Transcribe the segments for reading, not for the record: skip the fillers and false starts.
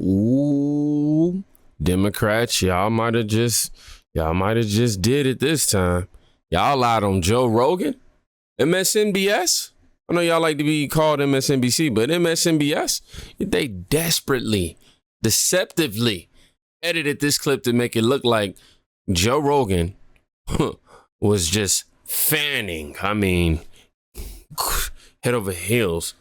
Ooh, Democrats, y'all might have just did it this time. Y'all lied on Joe Rogan, MSNBC. I know y'all like to be called MSNBC, but MSNBC, they desperately, deceptively edited this clip to make it look like Joe Rogan was just fanning, head over heels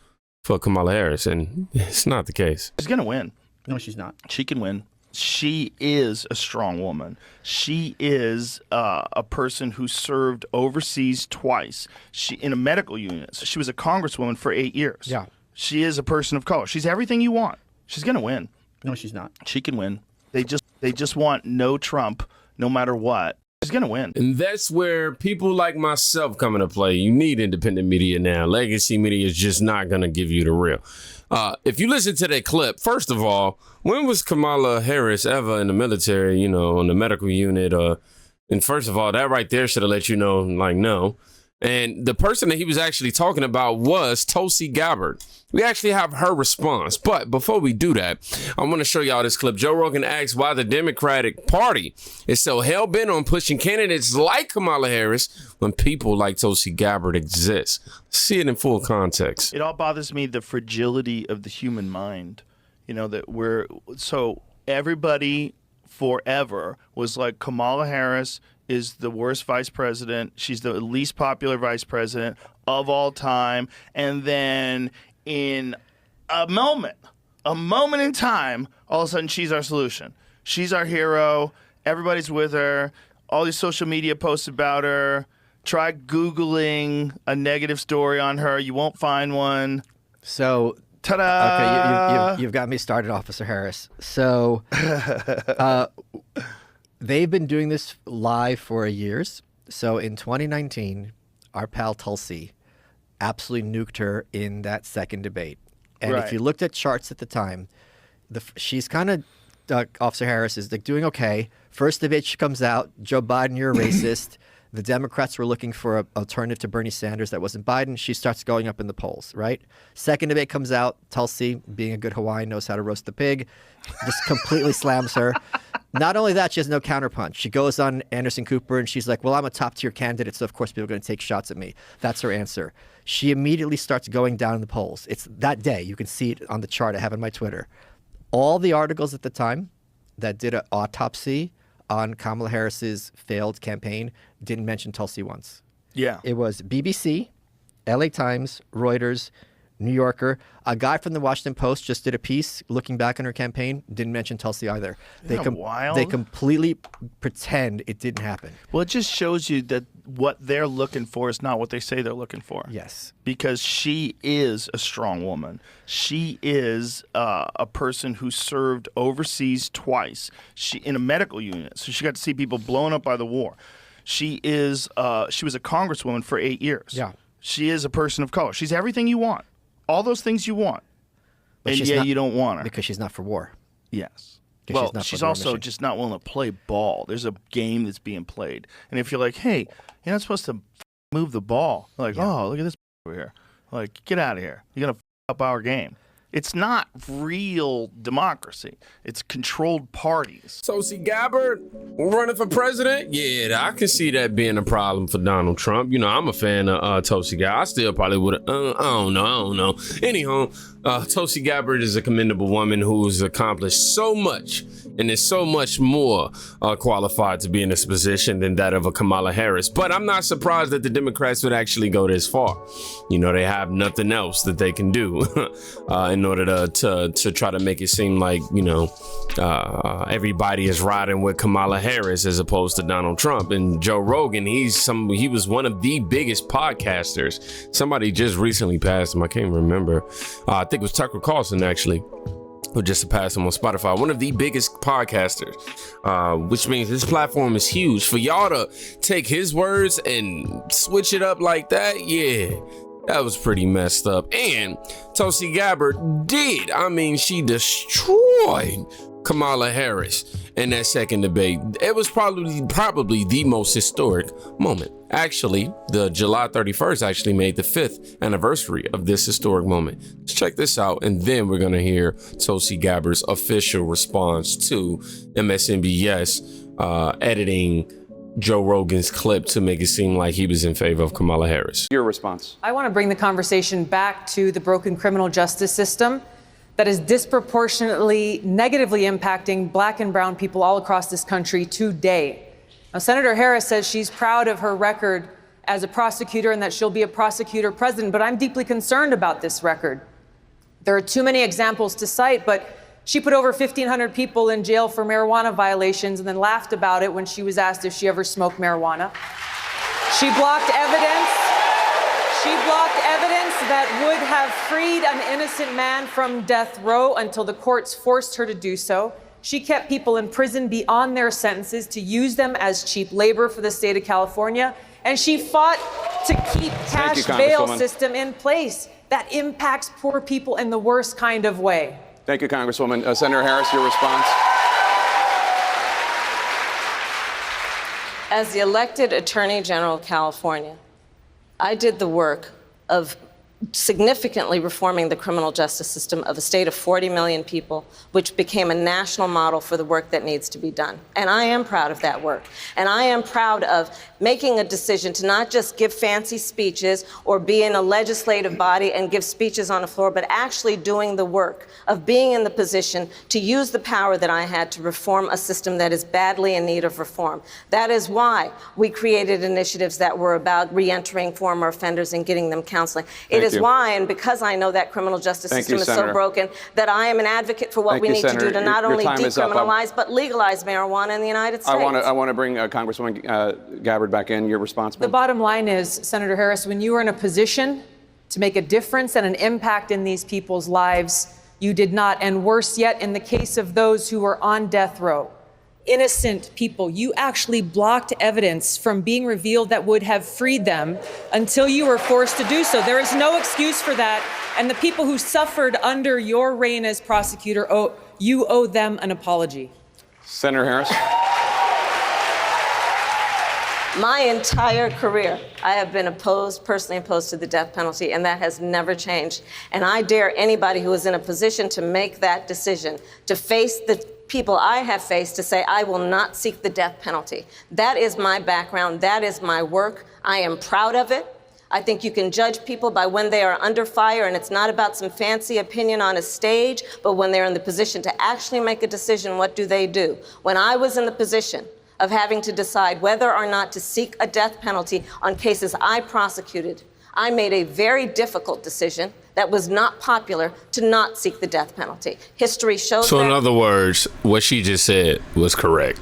for Kamala Harris, and it's not the case. She's going to win. No, she's not. She can win. She is a strong woman. She is a person who served overseas twice. She in a medical unit. She was a congresswoman for 8 years. Yeah. She is a person of color. She's everything you want. She's going to win. No, she's not. She can win. They just want no Trump, no matter what. She's going to win. And that's where people like myself come into play. You need independent media now. Legacy media is just not going to give you the real. If you listen to that clip, first of all, when was Kamala Harris ever in the military, on the medical unit? And first of all, that right there should have let you know, no. And the person that he was actually talking about was Tulsi Gabbard. We actually have her response. But before we do that, I want to show y'all this clip. Joe Rogan asks why the Democratic Party is so hell-bent on pushing candidates like Kamala Harris when people like Tulsi Gabbard exist. See it in full context. It all bothers me, the fragility of the human mind. So everybody forever was like, Kamala Harris is the worst vice president. She's the least popular vice president of all time. And then in a moment in time, all of a sudden she's our solution. She's our hero. Everybody's with her. All these social media posts about her. Try Googling a negative story on her. You won't find one. So, ta-da! Okay, you've got me started, Officer Harris. So, they've been doing this live for years. So in 2019, our pal Tulsi absolutely nuked her in that second debate. And Right. if you looked at charts at the time, she's kind of, Officer Harris is like doing okay. First debate, she comes out, Joe Biden, you're a racist. The Democrats were looking for an alternative to Bernie Sanders that wasn't Biden. She starts going up in the polls, right? Second debate comes out. Tulsi, being a good Hawaiian, knows how to roast the pig, just completely slams her. Not only that, she has no counterpunch. She goes on Anderson Cooper and she's like, well, I'm a top tier candidate, so of course people are going to take shots at me. That's her answer. She immediately starts going down in the polls. It's that day. You can see it on the chart I have on my Twitter. All the articles at the time that did an autopsy on Kamala Harris's failed campaign didn't mention Tulsi once. Yeah. It was BBC, LA Times, Reuters, New Yorker. A guy from the Washington Post just did a piece looking back on her campaign, didn't mention Tulsi either. Isn't that wild? They completely pretend it didn't happen. Well, it just shows you that what they're looking for is not what they say they're looking for. Yes. Because she is a strong woman. She is a person who served overseas twice. She in a medical unit, so she got to see people blown up by the war. She was a congresswoman for 8 years. Yeah. She is a person of color. She's everything you want. All those things you want. But And yet you don't want her. Because she's not for war. Yes. 'Cause Well, she's not she's for the also mission. just not willing to play ball. There's a game that's being played. And if you're like, hey, you're not supposed to move the ball. Like, oh, look at this over here. Like, get out of here. You're going to up our game. It's not real democracy. It's controlled parties. Tulsi Gabbard running for president? Yeah, I can see that being a problem for Donald Trump. I'm a fan of Tulsi Gabbard. I still probably would have, I don't know. Anyhow, Tulsi Gabbard is a commendable woman who's accomplished so much and is so much more qualified to be in this position than that of a Kamala Harris. But I'm not surprised that the Democrats would actually go this far. They have nothing else that they can do in order to try to make it seem like, everybody is riding with Kamala Harris as opposed to Donald Trump. And Joe Rogan, he was one of the biggest podcasters. Somebody just recently passed him. I can't remember. I think it was Tucker Carlson, actually, who just passed him on Spotify. One of the biggest podcasters, which means this platform is huge. For y'all to take his words and switch it up like that, yeah. That was pretty messed up. And Tulsi Gabbard she destroyed Kamala Harris in that second debate. It was probably the most historic moment. Actually, the July 31st actually made the 5th anniversary of this historic moment. Let's check this out, and then we're going to hear Tulsi Gabbard's official response to MSNBC editing Joe Rogan's clip to make it seem like he was in favor of Kamala Harris. Your response. I want to bring the conversation back to the broken criminal justice system that is disproportionately negatively impacting Black and brown people all across this country today. Now, Senator Harris says she's proud of her record as a prosecutor and that she'll be a prosecutor president, but I'm deeply concerned about this record. There are too many examples to cite, but she put over 1,500 people in jail for marijuana violations and then laughed about it when she was asked if she ever smoked marijuana. She blocked evidence. That would have freed an innocent man from death row until the courts forced her to do so. She kept people in prison beyond their sentences to use them as cheap labor for the state of California. And she fought to keep cash bail system in place that impacts poor people in the worst kind of way. Thank you, Congresswoman. Senator Harris, your response. As the elected Attorney General of California, I did the work of significantly reforming the criminal justice system of a state of 40 million people, which became a national model for the work that needs to be done. And I am proud of that work. And I am proud of making a decision to not just give fancy speeches or be in a legislative body and give speeches on the floor, but actually doing the work of being in the position to use the power that I had to reform a system that is badly in need of reform. That is why we created initiatives that were about reentering former offenders and getting them counseling. It is why, and because I know that criminal justice system is so broken, that I am an advocate for what we need to do to not only decriminalize, but legalize marijuana in the United States. I want to bring Congresswoman Gabbard back in. Your response, The bottom line is, Senator Harris, when you are in a position to make a difference and an impact in these people's lives, you did not. And worse yet, in the case of those who were on death row, innocent people, you actually blocked evidence from being revealed that would have freed them until you were forced to do so. There is no excuse for that. And the people who suffered under your reign as prosecutor, you owe them an apology. Senator Harris. My entire career, I have been personally opposed to the death penalty, and that has never changed. And I dare anybody who is in a position to make that decision, to face the people I have faced, to say, I will not seek the death penalty. That is my background. That is my work. I am proud of it. I think you can judge people by when they are under fire, and it's not about some fancy opinion on a stage, but when they're in the position to actually make a decision, what do they do? When I was in the position of having to decide whether or not to seek a death penalty on cases I prosecuted, I made a very difficult decision that was not popular to not seek the death penalty. History shows So in other words, what she just said was correct.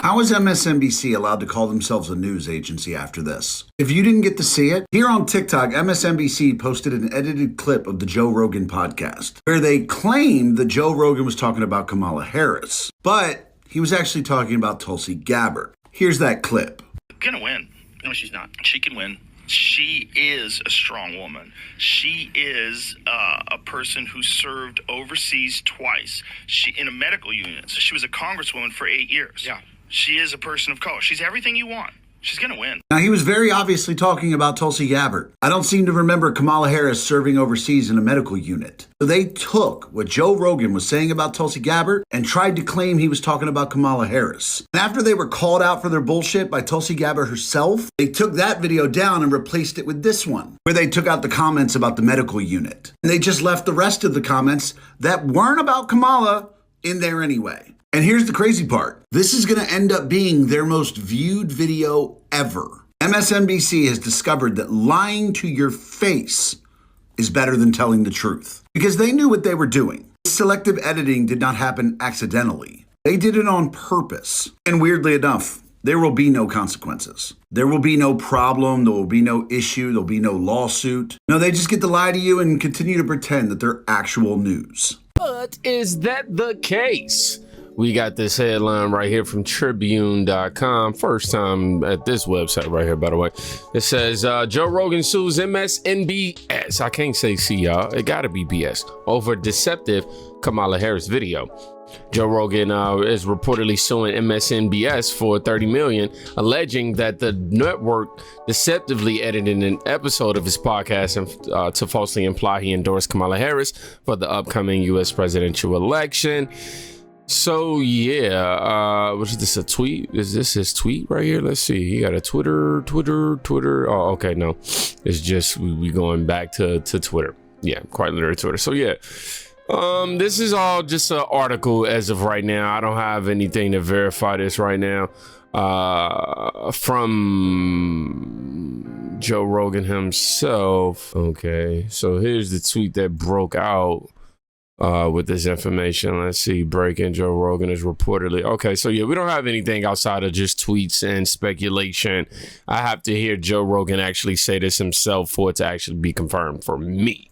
How is MSNBC allowed to call themselves a news agency after this? If you didn't get to see it, here on TikTok, MSNBC posted an edited clip of the Joe Rogan podcast, where they claimed that Joe Rogan was talking about Kamala Harris, but he was actually talking about Tulsi Gabbard. Here's that clip. Gonna win. No, she's not. She can win. She is a strong woman. She is a person who served overseas twice. She in a medical unit. So she was a congresswoman for 8 years. Yeah. She is a person of color. She's everything you want. She's going to win. Now, he was very obviously talking about Tulsi Gabbard. I don't seem to remember Kamala Harris serving overseas in a medical unit. So they took what Joe Rogan was saying about Tulsi Gabbard and tried to claim he was talking about Kamala Harris. And after they were called out for their bullshit by Tulsi Gabbard herself, they took that video down and replaced it with this one, where they took out the comments about the medical unit. And they just left the rest of the comments that weren't about Kamala in there anyway. And here's the crazy part. This is going to end up being their most viewed video ever. MSNBC has discovered that lying to your face is better than telling the truth, because they knew what they were doing. Selective editing did not happen accidentally. They did it on purpose. And weirdly enough, there will be no consequences. There will be no problem. There will be no issue. There'll be no lawsuit. No, they just get to lie to you and continue to pretend that they're actual news. But is that the case? We got this headline right here from Tribune.com. First time at this website right here, by the way. It says, Joe Rogan sues MSNBC. I can't say C, y'all. It got to be BS. Over deceptive Kamala Harris video. Joe Rogan is reportedly suing MSNBC for $30 million, alleging that the network deceptively edited an episode of his podcast and to falsely imply he endorsed Kamala Harris for the upcoming U.S. presidential election. So yeah, was this a tweet? Is this his tweet right here? Let's see. He got a Twitter. Oh, okay, no, it's just we going back to Twitter. Yeah, quite literally Twitter. So yeah. This is all just an article as of right now. I don't have anything to verify this right now. From Joe Rogan himself. Okay, so here's the tweet that broke out with this information. Let's see. Breaking: Joe Rogan is reportedly. Okay, so yeah, we don't have anything outside of just tweets and speculation. I have to hear Joe Rogan actually say this himself for it to actually be confirmed for me.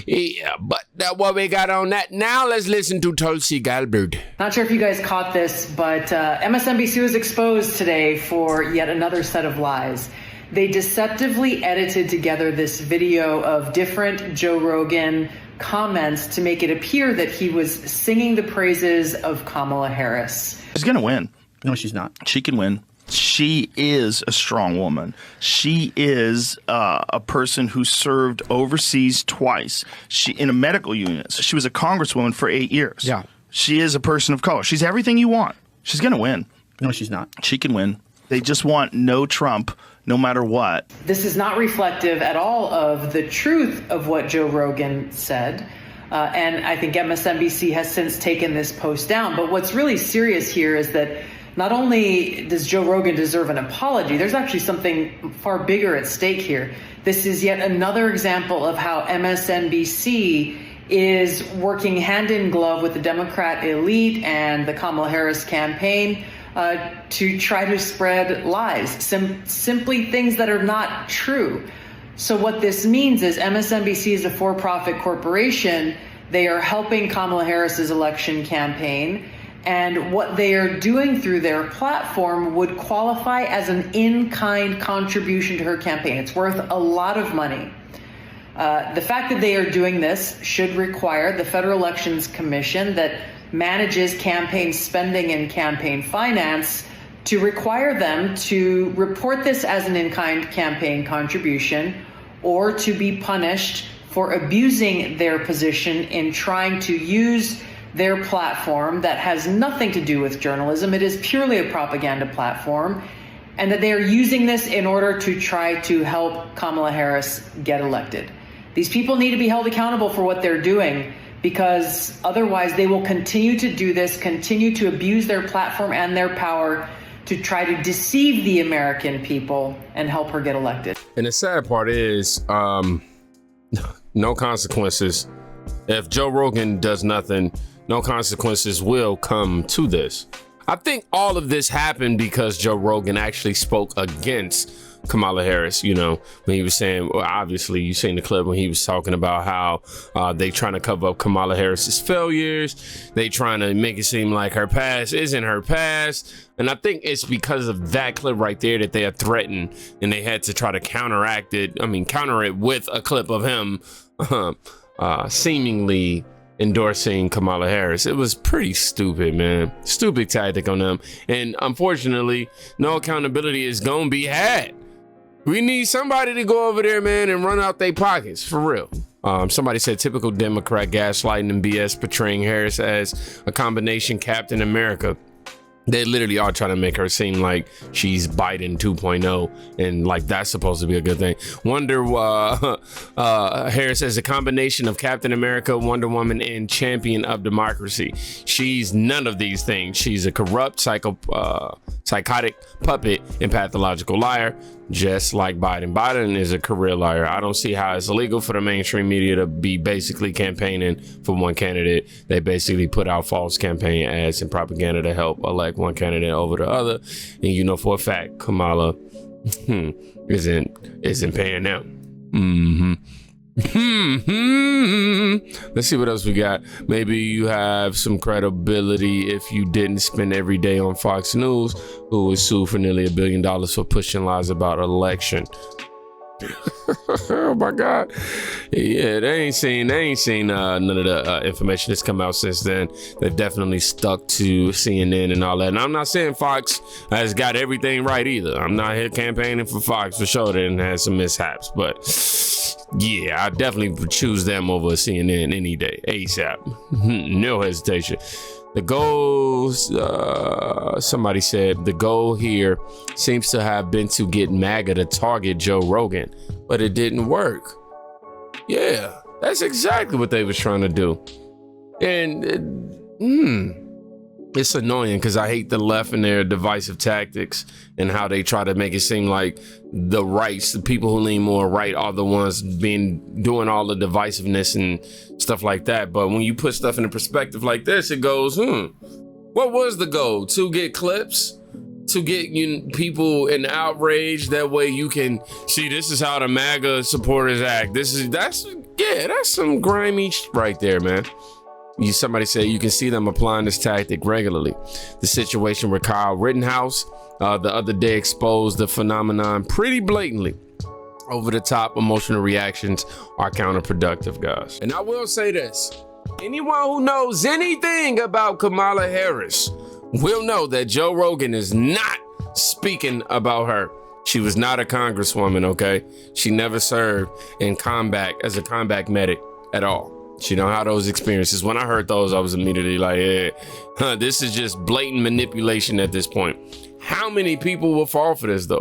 Yeah, but that's what we got on that. Now let's listen to Tulsi Gabbard. Not sure if you guys caught this, but MSNBC was exposed today for yet another set of lies. They deceptively edited together this video of different Joe Rogan comments to make it appear that he was singing the praises of Kamala Harris. She's going to win. No, she's not. She can win. She is a strong woman. She is a person who served overseas twice. She in a medical unit. She was a congresswoman for 8 years. Yeah. She is a person of color. She's everything you want. She's going to win. No, she's not. She can win. They just want no Trump, no matter what. This is not reflective at all of the truth of what Joe Rogan said. And I think MSNBC has since taken this post down. But what's really serious here is that not only does Joe Rogan deserve an apology, there's actually something far bigger at stake here. This is yet another example of how MSNBC is working hand in glove with the Democrat elite and the Kamala Harris campaign to try to spread lies, simply things that are not true. So what this means is MSNBC is a for-profit corporation. They are helping Kamala Harris's election campaign, and what they are doing through their platform would qualify as an in-kind contribution to her campaign. It's worth a lot of money. The fact that they are doing this should require the Federal Elections Commission that manages campaign spending and campaign finance to require them to report this as an in-kind campaign contribution or to be punished for abusing their position in trying to use their platform that has nothing to do with journalism. It is purely a propaganda platform, and that they are using this in order to try to help Kamala Harris get elected. These people need to be held accountable for what they're doing, because otherwise they will continue to do this, continue to abuse their platform and their power to try to deceive the American people and help her get elected. And the sad part is no consequences. If Joe Rogan does nothing, no consequences will come to this. I think all of this happened because Joe Rogan actually spoke against Kamala Harris, you know, when he was saying, well, obviously you seen the clip when he was talking about how they trying to cover up Kamala Harris's failures. They trying to make it seem like her past isn't her past. And I think it's because of that clip right there that they are threatened, and they had to try to counter it with a clip of him seemingly endorsing Kamala Harris. It was pretty stupid, man. Stupid tactic on them. And unfortunately, no accountability is gonna be had. We need somebody to go over there, man, and run out their pockets, for real. Somebody said typical Democrat gaslighting and BS, portraying Harris as a combination Captain America. They literally are trying to make her seem like she's Biden 2.0, and like that's supposed to be a good thing. Harris as a combination of Captain America, Wonder Woman, and champion of democracy. She's none of these things. She's a corrupt, psychotic puppet and pathological liar, just like Biden. Biden is a career liar. I don't see how it's illegal for the mainstream media to be basically campaigning for one candidate. They basically put out false campaign ads and propaganda to help elect one candidate over the other. And you know for a fact, Kamala isn't paying them. Let's see what else we got. Maybe you have some credibility if you didn't spend every day on Fox News, who was sued for nearly $1 billion for pushing lies about election. Oh my God. Yeah, they ain't seen none of the information that's come out since then. They've definitely stuck to CNN and all that. And I'm not saying Fox has got everything right either. I'm not here campaigning for Fox for sure. They didn't have some mishaps, but yeah, I definitely would choose them over CNN any day, ASAP. No hesitation. The goal, somebody said, the goal here seems to have been to get MAGA to target Joe Rogan, but it didn't work. Yeah, that's exactly what they was trying to do. And it's annoying because I hate the left and their divisive tactics and how they try to make it seem like the rights, the people who lean more right, are the ones doing all the divisiveness and stuff like that. But when you put stuff in a perspective like this, it goes, what was the goal? To get clips? To get people in outrage? That way you can see this is how the MAGA supporters act. That's some grimy right there, man. Somebody said you can see them applying this tactic regularly. The situation with Kyle Rittenhouse the other day exposed the phenomenon pretty blatantly. Over the top emotional reactions are counterproductive, guys. And I will say this, anyone who knows anything about Kamala Harris will know that Joe Rogan is not speaking about her. She was not a congresswoman, okay? She never served in combat as a combat medic at all. She don't have those experiences. When I heard those, I was immediately like, this is just blatant manipulation at this point. How many people will fall for this though?